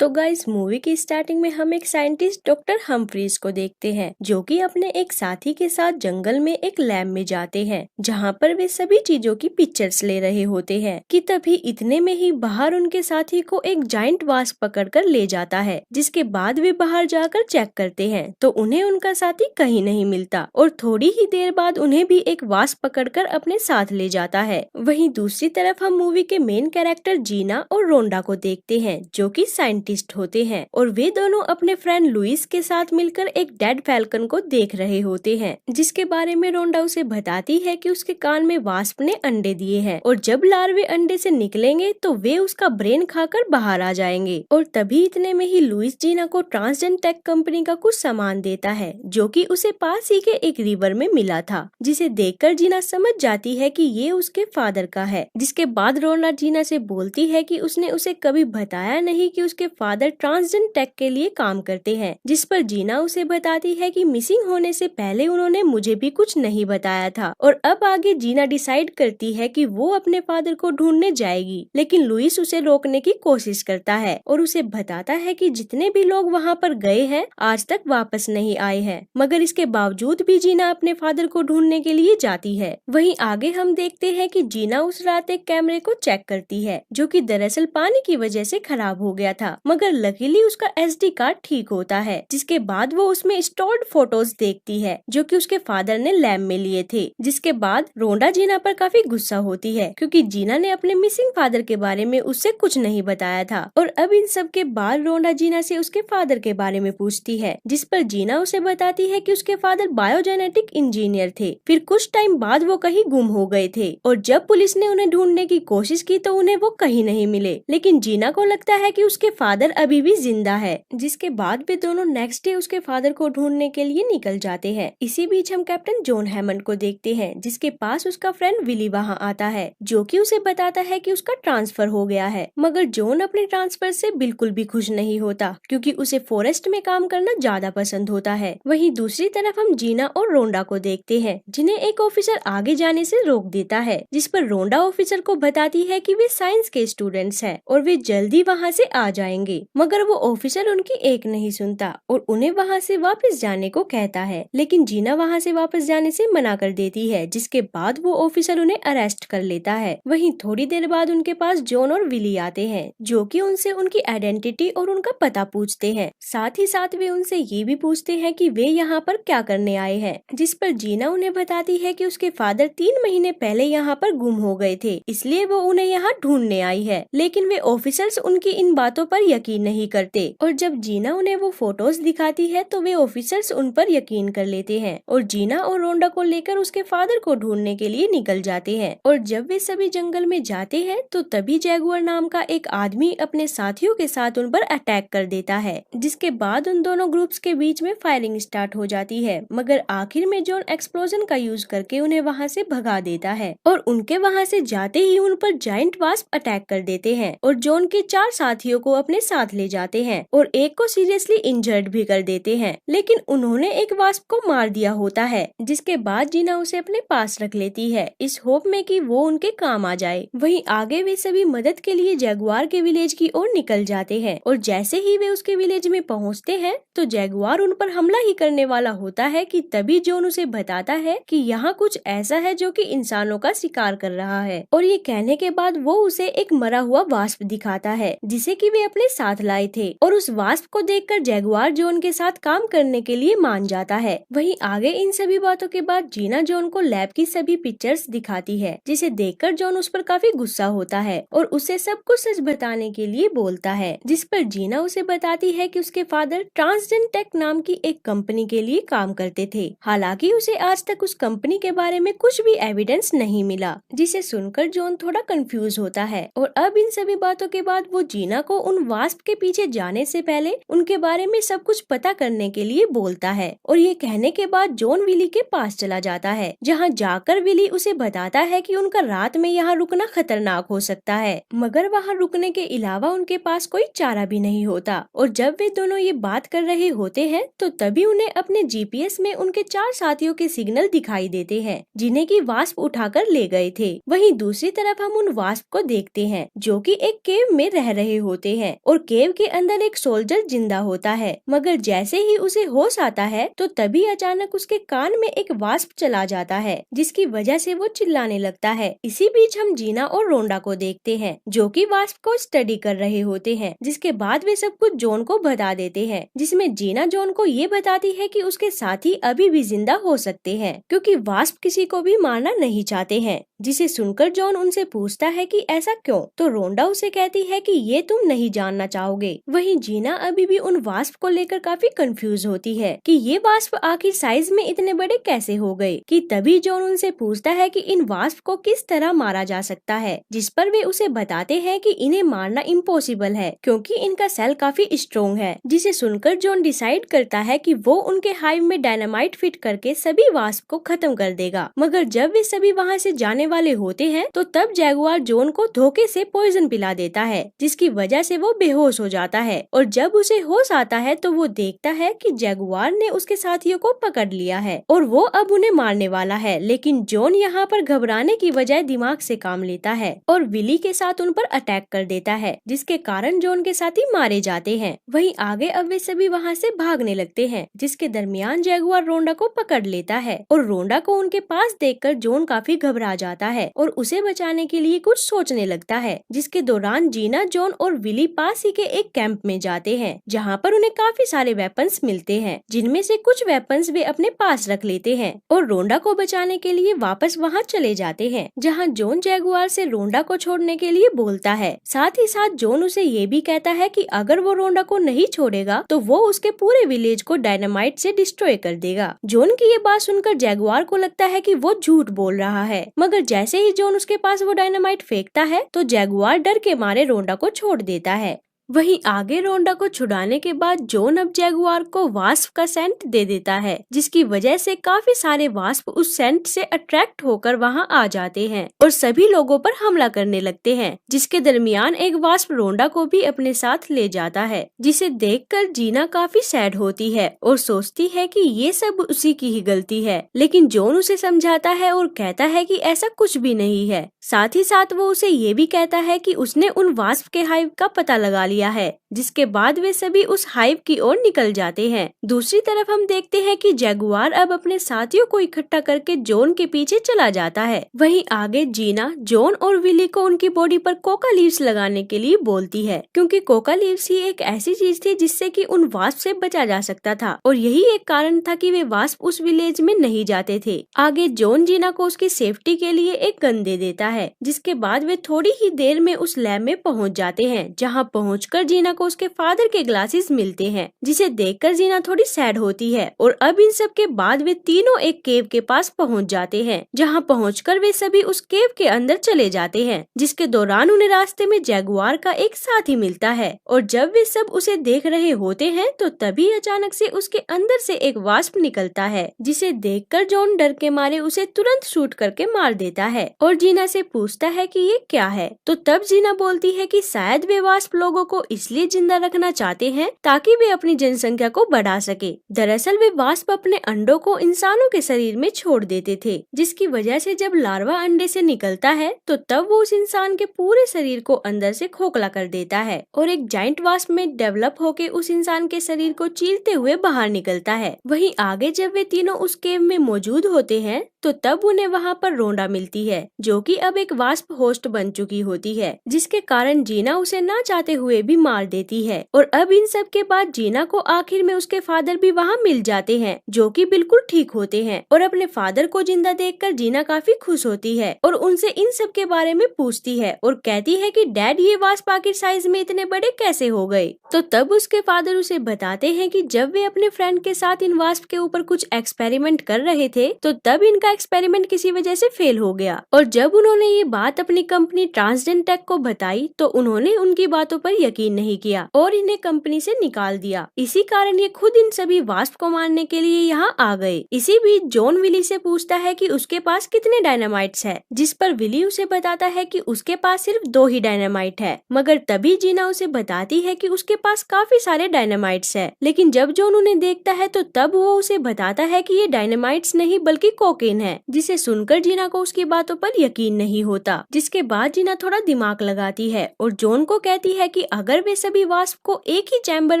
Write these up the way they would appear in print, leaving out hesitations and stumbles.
तो guys movie की starting में हम एक साइंटिस्ट डॉक्टर हम्फ्रीज को देखते हैं जो कि अपने एक साथी के साथ जंगल में एक लैब में जाते हैं जहां पर वे सभी चीजों की पिक्चर्स ले रहे होते हैं कि तभी इतने में ही बाहर उनके साथी को एक जाइंट वास्प पकड़कर ले जाता है। जिसके बाद वे बाहर जाकर चेक करते हैं तो उन्हें उनका साथी कहीं नहीं मिलता और थोड़ी ही देर बाद उन्हें भी एक वास्प पकड़कर अपने साथ ले जाता है। वहीं दूसरी तरफ हम मूवी के मेन कैरेक्टर जीना और रोंडा को देखते हैं जो कि साइंटिस्ट होते हैं और वे दोनों अपने फ्रेंड लुइस के साथ मिलकर एक डेड फैल्कन को देख रहे होते हैं जिसके बारे में रोंडा उसे बताती है कि उसके कान में वास्प ने अंडे दिए हैं और जब लार्वे अंडे से निकलेंगे तो वे उसका ब्रेन खाकर बाहर आ जाएंगे। और तभी इतने में ही लुइस जीना को ट्रांसजेंड टेक कंपनी का कुछ सामान देता है जो कि उसे पास ही के एक रिवर में मिला था, जिसे देखकर जीना समझ जाती है कि ये उसके फादर का है। जिसके बाद रोंडा जीना से बोलती है कि उसने उसे कभी बताया नहीं कि उसके फादर ट्रांसजेंड टेक के लिए काम करते हैं, जिस पर जीना उसे बताती है कि मिसिंग होने से पहले उन्होंने मुझे भी कुछ नहीं बताया था। और अब आगे जीना डिसाइड करती है कि वो अपने फादर को ढूंढने जाएगी, लेकिन लुइस उसे रोकने की कोशिश करता है और उसे बताता है कि जितने भी लोग वहाँ पर गए हैं आज तक वापस नहीं आए हैं, मगर इसके बावजूद भी जीना अपने फादर को ढूंढने के लिए जाती है। वहीं आगे हम देखते हैं कि जीना उस रात एक कैमरे को चेक करती है जो कि दरअसल पानी की वजह से खराब हो गया था, मगर लकीली उसका एसडी कार्ड ठीक होता है। जिसके बाद वो उसमें स्टोर्ड फोटोज देखती है जो कि उसके फादर ने लैब में लिए थे। जिसके बाद रोंडा जीना पर काफी गुस्सा होती है क्योंकि जीना ने अपने मिसिंग फादर के बारे में उससे कुछ नहीं बताया था। और अब इन सब के बाद रोंडा जीना से उसके फादर के बारे में पूछती है, जिस पर जीना उसे बताती है कि उसके फादर बायोजेनेटिक इंजीनियर थे, फिर कुछ टाइम बाद वो कहीं गुम हो गए थे और जब पुलिस ने उन्हें ढूंढने की कोशिश की तो उन्हें वो कहीं नहीं मिले। लेकिन जीना को लगता है कि उसके फादर अभी भी जिंदा है। जिसके बाद वे दोनों नेक्स्ट डे उसके फादर को ढूंढने के लिए निकल जाते हैं। इसी बीच हम कैप्टन जॉन हैमंड को देखते हैं जिसके पास उसका फ्रेंड विली वहाँ आता है जो कि उसे बताता है कि उसका ट्रांसफर हो गया है, मगर जॉन अपने ट्रांसफर से बिल्कुल भी खुश नहीं होता क्योंकि उसे फॉरेस्ट में काम करना ज्यादा पसंद होता है। वहीं दूसरी तरफ हम जीना और रोंडा को देखते हैं जिन्हें एक ऑफिसर आगे जाने से रोक देता है, जिस पर रोंडा ऑफिसर को बताती है कि वे साइंस के स्टूडेंट्स हैं और वे जल्दी वहाँ से आ जाएंगे, मगर वो ऑफिसर उनकी एक नहीं सुनता और उन्हें वहाँ से वापस जाने को कहता है। लेकिन जीना वहाँ से वापस जाने से मना कर देती है, जिसके बाद वो ऑफिसर उन्हें अरेस्ट कर लेता है। वहीं थोड़ी देर बाद उनके पास जॉन और विली आते हैं जो कि उनसे उनकी आइडेंटिटी और उनका पता पूछते हैं। साथ ही साथ वे उनसे ये भी पूछते हैं कि वे यहाँ पर क्या करने आए हैं, जिस पर जीना उन्हें बताती है कि उसके फादर 3 महीने पहले यहाँ पर गुम हो गए थे, इसलिए वो उन्हें यहाँ ढूंढने आई है। लेकिन वे ऑफिसर्स उनकी इन बातों पर यकीन नहीं करते और जब जीना उन्हें वो फोटोज दिखाती है तो वे ऑफिसर्स उन पर यकीन कर लेते हैं और जीना और रोंडा को लेकर उसके फादर को ढूंढने के लिए निकल जाते हैं। और जब वे सभी जंगल में जाते हैं तो तभी जैगुआर नाम का एक आदमी अपने साथियों के साथ उन पर अटैक कर देता है, जिसके बाद उन दोनों ग्रुप्स के बीच में फायरिंग स्टार्ट हो जाती है, मगर आखिर में जॉन एक्सप्लोजन का यूज करके उन्हें वहाँ से भगा देता है और उनके वहाँ से जाते ही उन पर जायंट वास्प अटैक कर देते हैं और जॉन के 4 साथियों को अपने साथ ले जाते हैं और एक को सीरियसली इंजर्ड भी कर देते हैं। लेकिन उन्होंने एक वास्प को मार दिया होता है, जिसके बाद जीना उसे अपने पास रख लेती है इस होप में कि वो उनके काम आ जाए। वहीं आगे वे सभी मदद के लिए जैगुआर के विलेज की ओर निकल जाते हैं और जैसे ही वे उसके विलेज में पहुंचते हैं तो जैगुआर उन पर हमला ही करने वाला होता है कि तभी जॉन उसे बताता है कि यहाँ कुछ ऐसा है जो कि इंसानों का शिकार कर रहा है। और ये कहने के बाद वो उसे एक मरा हुआ वास्प दिखाता है जिसे कि वे अपने साथ लाए थे और उस वास्प को देखकर जैगुआर जॉन के साथ काम करने के लिए मान जाता है। वहीं आगे इन सभी बातों के बाद जीना जॉन को लैब की सभी पिक्चर्स दिखाती है, जिसे देखकर जॉन उस पर काफी गुस्सा होता है और उसे सब कुछ सच बताने के लिए बोलता है, जिस पर जीना उसे बताती है कि उसके फादर ट्रांसजेंड टेक नाम की एक कंपनी के लिए काम करते थे। हालांकि उसे आज तक उस कंपनी के बारे में कुछ भी एविडेंस नहीं मिला, जिसे सुनकर जॉन थोड़ा कंफ्यूज होता है। और अब इन सभी बातों के बाद वो जीना को उन वास्प के पीछे जाने से पहले उनके बारे में सब कुछ पता करने के लिए बोलता है और ये कहने के बाद जॉन विली के पास चला जाता है, जहाँ जाकर विली उसे बताता है कि उनका रात में यहाँ रुकना खतरनाक हो सकता है, मगर वहाँ रुकने के अलावा उनके पास कोई चारा भी नहीं होता। और जब वे दोनों ये बात कर रहे होते हैं तो तभी उन्हें अपने जीपीएस में उनके 4 साथियों के सिग्नल दिखाई देते हैं जिन्हें की वास्प उठाकर ले गए थे। वहीं दूसरी तरफ हम उन वास्प को देखते हैं जो कि एक केव में रह रहे होते हैं और केव के अंदर एक सोल्जर जिंदा होता है। मगर जैसे ही उसे होश आता है तो तभी अचानक उसके कान में एक वास्प चला जाता है, जिसकी वजह से वो चिल्लाने लगता है। इसी बीच हम जीना और रोंडा को देखते हैं, जो कि वास्प को स्टडी कर रहे होते हैं। जिसके बाद वे सब कुछ जॉन को बता देते हैं, जिसमें जीना जॉन को ये बताती है कि उसके साथी अभी भी जिंदा हो सकते हैं, क्योंकि वास्प किसी को भी मारना नहीं चाहते हैं। जिसे सुनकर जॉन उनसे पूछता है कि ऐसा क्यों, तो रोंडा उसे कहती है कि ये तुम नहीं जानना चाहोगे। वहीं जीना अभी भी उन वास्प को लेकर काफी कंफ्यूज होती है कि ये वास्प आखिर साइज में इतने बड़े कैसे हो गए। कि तभी जॉन उनसे पूछता है कि इन वास्प को किस तरह मारा जा सकता है, जिस पर वे उसे बताते हैं कि इन्हें मारना इम्पॉसिबल है, क्योंकि इनका सेल काफी स्ट्रॉन्ग है। जिसे सुनकर जॉन डिसाइड करता है कि वो उनके हाइव में डायनामाइट फिट करके सभी वास्प को खत्म कर देगा। मगर जब वे सभी वहाँ से जाने वाले होते हैं तो तब जैगुआर जॉन को धोखे से पॉइजन पिला देता है, जिसकी वजह से वो बेहोश हो जाता है। और जब उसे होश आता है तो वो देखता है कि जैगुआर ने उसके साथियों को पकड़ लिया है और वो अब उन्हें मारने वाला है। लेकिन जॉन यहाँ पर घबराने की बजाय दिमाग से काम लेता है और विली के साथ उन पर अटैक कर देता है, जिसके कारण जॉन के साथी मारे जाते हैं। वहीं आगे अब वे सभी वहाँ से भागने लगते हैं, जिसके दरमियान जैगुआर रोंडा को पकड़ लेता है और रोंडा को उनके पास देखकर जॉन काफी घबरा जाता है और उसे बचाने के लिए कुछ सोचने लगता है। जिसके दौरान जीना, जॉन और विली पास ही के एक कैंप में जाते हैं, जहाँ पर उन्हें काफी सारे वेपन्स मिलते हैं, जिनमें से कुछ वेपन्स वे अपने पास रख लेते हैं और रोंडा को बचाने के लिए वापस वहाँ चले जाते हैं, जहाँ जॉन जैगुआर से रोंडा को छोड़ने के लिए बोलता है। साथ ही साथ जॉन उसे ये भी कहता है कि अगर वो रोंडा को नहीं छोड़ेगा तो वो उसके पूरे विलेज को डायनामाइट से डिस्ट्रॉय कर देगा। जॉन की ये बात सुनकर जैगुआर को लगता है कि वो झूठ बोल रहा है, मगर जैसे ही जॉन उसके पास वो डायनामाइट फेंकता है तो जैगुआर डर के मारे रोंडा को छोड़ देता है। वहीं आगे रोंडा को छुड़ाने के बाद जॉन अब जैगुआर को वास्प का सेंट दे देता है, जिसकी वजह से काफी सारे वास्प उस सेंट से अट्रैक्ट होकर वहां आ जाते हैं और सभी लोगों पर हमला करने लगते हैं। जिसके दरमियान एक वास्प रोंडा को भी अपने साथ ले जाता है, जिसे देखकर जीना काफी सैड होती है और सोचती है कि ये सब उसी की ही गलती है। लेकिन जॉन उसे समझाता है और कहता है कि ऐसा कुछ भी नहीं है। साथ ही साथ वो उसे ये भी कहता है कि उसने उन वास्प के हाइव का पता लगा लिया है, जिसके बाद वे सभी उस हाइव की ओर निकल जाते हैं। दूसरी तरफ हम देखते हैं कि जैगुआर अब अपने साथियों को इकट्ठा करके जॉन के पीछे चला जाता है। वहीं आगे जीना, जॉन और विली को उनकी बॉडी पर कोका लीव्स लगाने के लिए बोलती है, क्योंकि कोका लीव्स ही एक ऐसी चीज थी जिससे कि उन वास्प से बचा जा सकता था और यही एक कारण था कि वे वास्प उस विलेज में नहीं जाते थे। आगे जॉन जीना को उसकी सेफ्टी के लिए एक गन दे देता है, जिसके बाद वे थोड़ी ही देर में उस लैब में पहुंच जाते हैं, जहां पहुंचकर जीना को उसके फादर के ग्लासेस मिलते हैं, जिसे देखकर जीना थोड़ी सैड होती है। और अब इन सब के बाद वे तीनों एक केव के पास पहुंच जाते हैं, जहां पहुंचकर वे सभी उस केव के अंदर चले जाते हैं। जिसके दौरान उन्हें रास्ते में जैगुआर का एक साथी मिलता है और जब वे सब उसे देख रहे होते हैं तो तभी अचानक से उसके अंदर से एक वास्प निकलता है, जिसे देखकर जॉन डर के मारे उसे तुरंत शूट करके मार देता है और जीना से पूछता है कि ये क्या है। तो तब जीना बोलती है कि शायद वे वास्प लोगों को इसलिए जिंदा रखना चाहते हैं ताकि वे अपनी जनसंख्या को बढ़ा सके। दरअसल वे वास्प अपने अंडों को इंसानों के शरीर में छोड़ देते थे, जिसकी वजह से जब लार्वा अंडे से निकलता है तो तब वो उस इंसान के पूरे शरीर को अंदर से खोखला कर देता है और एक जाइंट वास्प में डेवलप होके उस इंसान के शरीर को चीरते हुए बाहर निकलता है। वहीं आगे जब वे तीनों उस केव में मौजूद होते हैं तो तब उन्हें वहाँ पर रोंडा मिलती है, जो कि अब एक वास्प होस्ट बन चुकी होती है, जिसके कारण जीना उसे ना चाहते हुए भी मार देती है। और अब इन सब के बाद जीना को आखिर में उसके फादर भी वहाँ मिल जाते हैं, जो कि बिल्कुल ठीक होते हैं और अपने फादर को जिंदा देखकर जीना काफी खुश होती है और उनसे इन सब के बारे में पूछती है और कहती है कि डैड ये वास्प आखिर साइज में इतने बड़े कैसे हो गए। तो तब उसके फादर उसे बताते हैं कि जब वे अपने फ्रेंड के साथ इन वास्प के ऊपर कुछ एक्सपेरिमेंट कर रहे थे तो तब इनका एक्सपेरिमेंट किसी वजह से फेल हो गया और जब उन्होंने ये बात अपनी कंपनी ट्रांसडेंट टेक को बताई तो उन्होंने उनकी बातों पर यकीन नहीं किया और इन्हें कंपनी से निकाल दिया। इसी कारण ये खुद इन सभी वास्प को मारने के लिए यहाँ आ गए। इसी बीच जॉन विली से पूछता है कि उसके पास कितने डायनामाइट्स है, जिस पर विली उसे बताता है कि उसके पास सिर्फ 2 ही डायनामाइट है। मगर तभी जीना उसे बताती है कि उसके पास काफी सारे डायनामाइट्स है, लेकिन जब जॉन उन्हें देखता है तो तब वो उसे बताता है कि ये डायनामाइट्स नहीं बल्कि कोकेन है, जिसे सुनकर जीना को उसकी बातों पर यकीन नहीं होता। जिसके बाद जीना थोड़ा दिमाग लगाती है और जॉन को कहती है कि अगर वे सभी वास्प को एक ही चैम्बर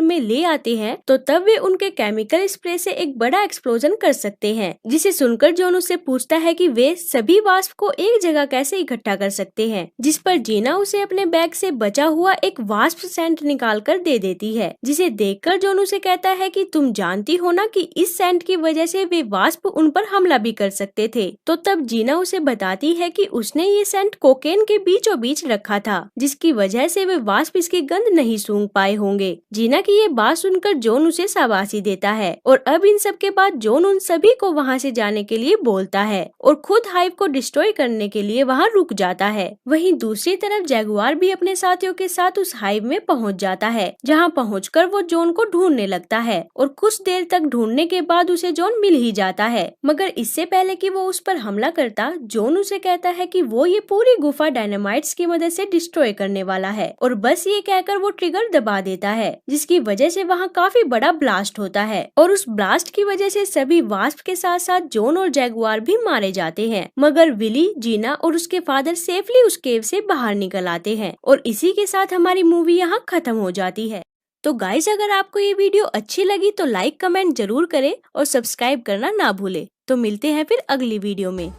में ले आते हैं तो तब वे उनके केमिकल स्प्रे से एक बड़ा एक्सप्लोजन कर सकते हैं। जिसे सुनकर जॉन उससे पूछता है कि वे सभी वास्प को एक जगह कैसे इकट्ठा कर सकते हैं, जिस पर जीना उसे अपने बैग से बचा हुआ एक वास्प सेंट निकाल कर दे देती है। जिसे देखकर जॉन उसे कहता है कि तुम जानती हो ना कि इस सेंट की वजह से वे वास्प उन पर हमला भी कर सकते थे। तो तब जीना उसे बताती है कि उसने ये सेंट कोकेन के बीचों बीच रखा था, जिसकी वजह से वे वास्प इसकी गंध नहीं सूंघ पाए होंगे। जीना की ये बात सुनकर जॉन उसे शाबाशी देता है और अब इन सब के बाद जॉन उन सभी को वहाँ से जाने के लिए बोलता है और खुद हाइव को डिस्ट्रॉय करने के लिए वहाँ रुक जाता है। वहीं दूसरी तरफ जैगुआर भी अपने साथियों के साथ उस हाइव में पहुँच जाता है, जहाँ पहुँचकर वो जॉन को ढूंढने लगता है और कुछ देर तक ढूंढने के बाद उसे जॉन मिल ही जाता है। मगर इससे पहले कि वो उस पर हमला करता, जॉन उसे कहता है कि वो ये पूरी गुफा डायनामाइट्स की मदद से डिस्ट्रॉय करने वाला है और बस ये कहकर वो ट्रिगर दबा देता है, जिसकी वजह से वहाँ काफी बड़ा ब्लास्ट होता है और उस ब्लास्ट की वजह से सभी वास्प के साथ साथ जॉन और जैगुआर भी मारे जाते हैं। मगर विली, जीना और उसके फादर सेफली उस केव से बाहर निकल आते हैं और इसी के साथ हमारी मूवी यहाँ खत्म हो जाती है। तो गाइस, अगर आपको ये वीडियो अच्छी लगी तो लाइक कमेंट जरूर करें और सब्सक्राइब करना ना भूले। तो मिलते हैं फिर अगली वीडियो में।